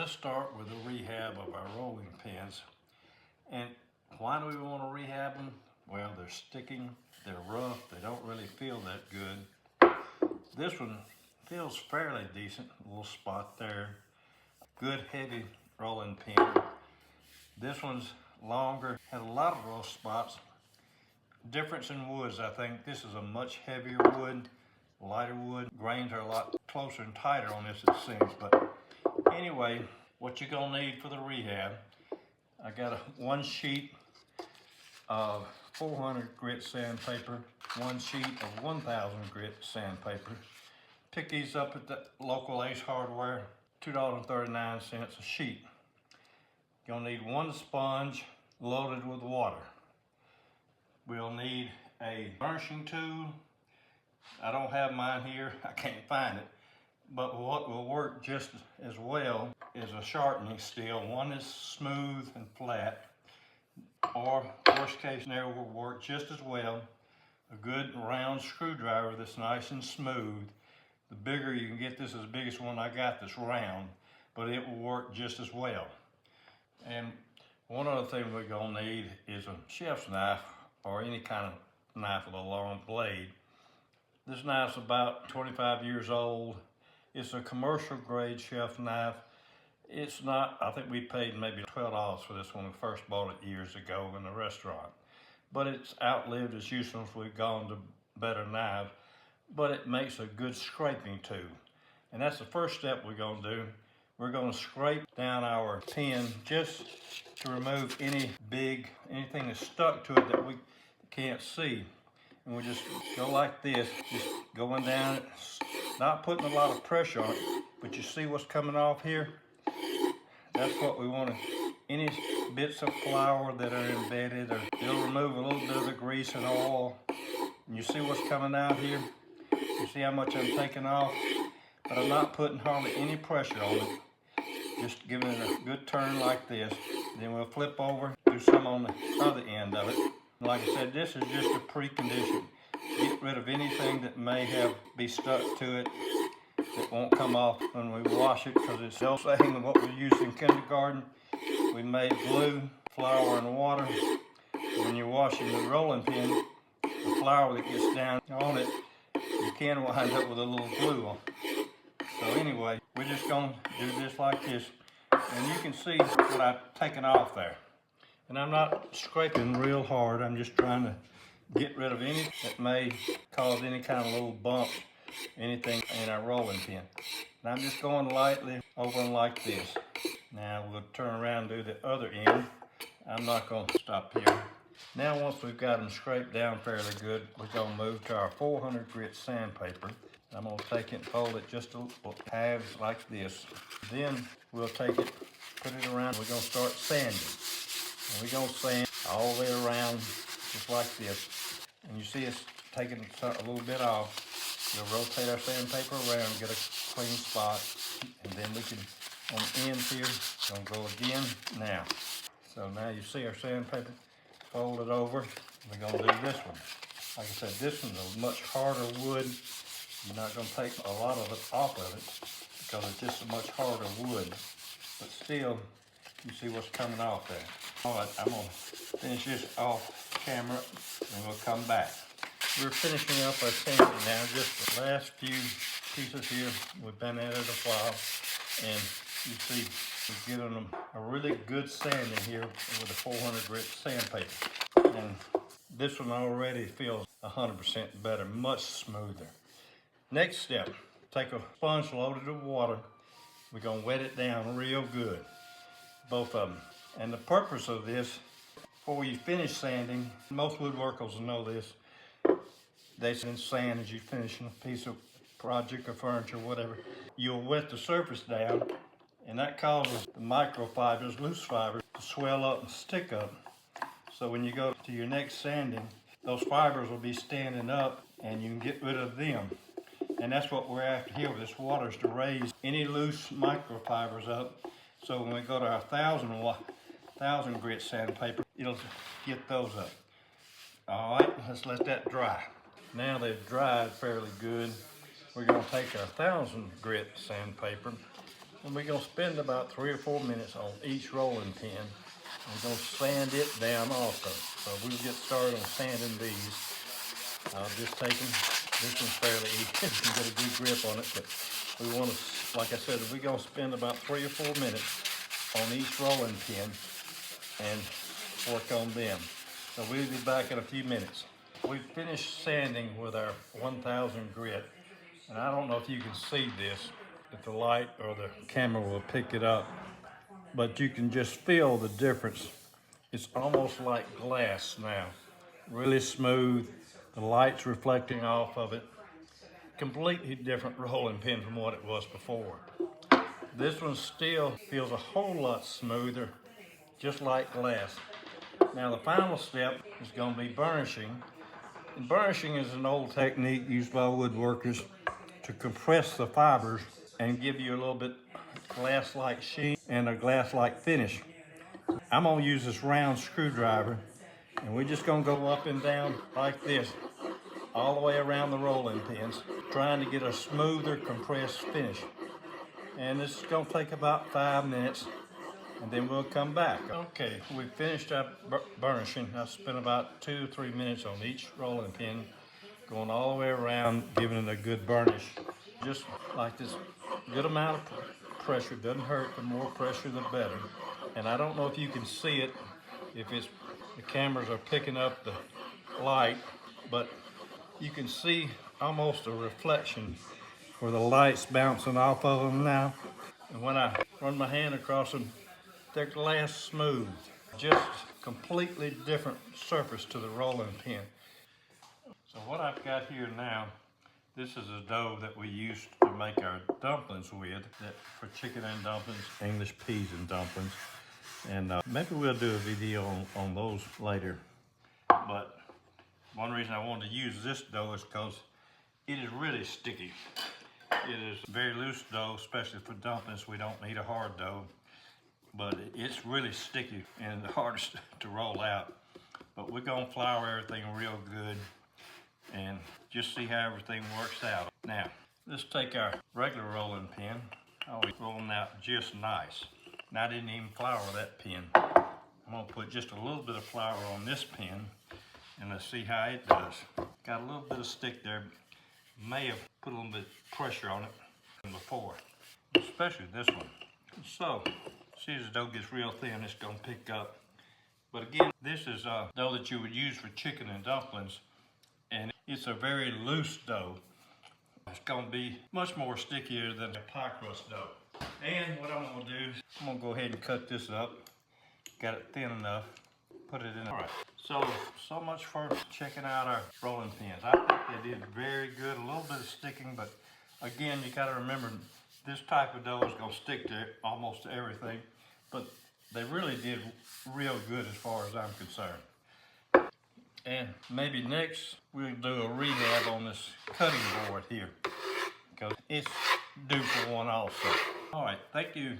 Let's start with the rehab of our rolling pins. And why do we want to rehab them? Well, they're sticking, they're rough, they don't really feel that good. This one feels fairly decent, a little spot there. Good heavy rolling pin. This one's longer, had a lot of rough spots. Difference in woods, I think this is a much heavier wood, lighter wood. Grains are a lot closer and tighter on this, it seems. But anyway, what you're gonna need for the rehab, I got one sheet of 400 grit sandpaper, one sheet of 1000 grit sandpaper. Pick these up at the local Ace Hardware, $2.39 a sheet. You're gonna need one sponge loaded with water. We'll need a burnishing tool. I don't have mine here, I can't find it. But what will work just as well is a sharpening steel. One is smooth and flat, or worst case scenario will work just as well. A good round screwdriver that's nice and smooth. The bigger you can get, this is the biggest one I got that's round, but it will work just as well. And one other thing we're gonna need is a chef's knife or any kind of knife with a long blade. This knife's about 25 years old. It's a commercial grade chef knife. It's not, I think we paid maybe $12 for this when we first bought it years ago in the restaurant. But it's outlived its usefulness. We've gone to better knives, but it makes a good scraping tool. And that's the first step we're gonna do. We're gonna scrape down our pin just to remove anything that's stuck to it that we can't see. And we just go like this, just going down it, not putting a lot of pressure on it, but you see what's coming off here? That's what we want to, any bits of flour that are embedded, or it'll remove a little bit of the grease and oil. And you see what's coming out here? You see how much I'm taking off? But I'm not putting hardly any pressure on it. Just giving it a good turn like this. Then we'll flip over, do some on the other end of it. Like I said, this is just a precondition. Get rid of anything that may be stuck to it that won't come off when we wash it, because it's the same as what we used in kindergarten. We made glue, flour, and water. When you're washing the rolling pin, the flour that gets down on it, you can wind up with a little glue on. So anyway, we're just going to do this like this. And you can see what I've taken off there. And I'm not scraping real hard. I'm just trying to get rid of any that may cause any kind of little bump, anything in our rolling pin. And I'm just going lightly over and like this. Now we'll turn around and do the other end. I'm not going to stop here. Now once we've got them scraped down fairly good, we're going to move to our 400 grit sandpaper. I'm going to take it and fold it just halves like this. Then we'll take it, put it around. We're going to start sanding. And we're going to sand all the way around just like this. And you see us taking a little bit off. We'll rotate our sandpaper around, get a clean spot. And then we can, on the ends here, going to go again now. So now you see our sandpaper folded over. We're going to do this one. Like I said, this one's a much harder wood. You're not going to take a lot of it off of it because it's just a much harder wood. But still, you see what's coming off there. All right, I'm going to finish this off camera and we'll come back. We're finishing up our sanding now, just the last few pieces here. We've been at it a while, and you see we're giving them a really good sanding here with a 400 grit sandpaper. And this one already feels 100% better, much smoother. Next step, take a sponge loaded with water. We're gonna wet it down real good, both of them. And the purpose of this, before you finish sanding, most woodworkers will know this, they sand as you finish a piece of project or furniture, whatever. You'll wet the surface down, and that causes the microfibers, loose fibers, to swell up and stick up. So when you go to your next sanding, those fibers will be standing up and you can get rid of them. And that's what we're after here with this water, is to raise any loose microfibers up. So when we go to our 1000 grit sandpaper, it'll get those up. All right, let's let that dry. Now they've dried fairly good. We're gonna take our 1000 grit sandpaper And we're gonna spend about 3 or 4 minutes on each rolling pin. We're gonna sand it down also. So we'll get started on sanding these. I'll just take them. This one's fairly easy. You can get a good grip on it, but we want to, like I said, we're gonna spend about 3 or 4 minutes on each rolling pin and work on them. So we'll be back in a few minutes. We finished sanding with our 1000 grit, and I don't know if you can see this, if the light or the camera will pick it up, but you can just feel the difference. It's almost like glass now, really smooth. The light's reflecting off of it. Completely different rolling pin from what it was before. This one still feels a whole lot smoother, just like glass. Now the final step is going to be burnishing. And burnishing is an old technique used by woodworkers to compress the fibers and give you a little bit glass-like sheen and a glass-like finish. I'm going to use this round screwdriver, and we're just going to go up and down like this all the way around the rolling pins, trying to get a smoother compressed finish. And this is going to take about 5 minutes, and then we'll come back. Okay, we finished our burnishing. I spent about 2 or 3 minutes on each rolling pin, going all the way around, giving it a good burnish. Just like this, good amount of pressure. Doesn't hurt, the more pressure the better. And I don't know if you can see it, if it's the cameras are picking up the light, but you can see almost a reflection where the light's bouncing off of them now. And when I run my hand across them, they're glass smooth. Just completely different surface to the rolling pin. So what I've got here now, this is a dough that we used to make our dumplings with, for chicken and dumplings, English peas and dumplings. And maybe we'll do a video on those later. But one reason I wanted to use this dough is because it is really sticky. It is very loose dough, especially for dumplings. We don't need a hard dough, but it's really sticky and the hardest to roll out. But we're gonna flour everything real good and just see how everything works out. Now, let's take our regular rolling pin. I always roll them out just nice. And I didn't even flour that pin. I'm gonna put just a little bit of flour on this pin and let's see how it does. Got a little bit of stick there. May have put a little bit of pressure on it before, especially this one. So, see as the dough gets real thin, it's gonna pick up. But again, this is dough that you would use for chicken and dumplings, and it's a very loose dough. It's gonna be much more stickier than a pie crust dough. And what I'm gonna do is I'm gonna go ahead and cut this up. Got it thin enough, put it in. All right, so much for checking out our rolling pins. I think they did very good, a little bit of sticking, but again, you gotta remember, this type of dough is gonna stick to almost everything, but they really did real good as far as I'm concerned. And maybe next we'll do a rehab on this cutting board here, because it's due for one also. All right, thank you.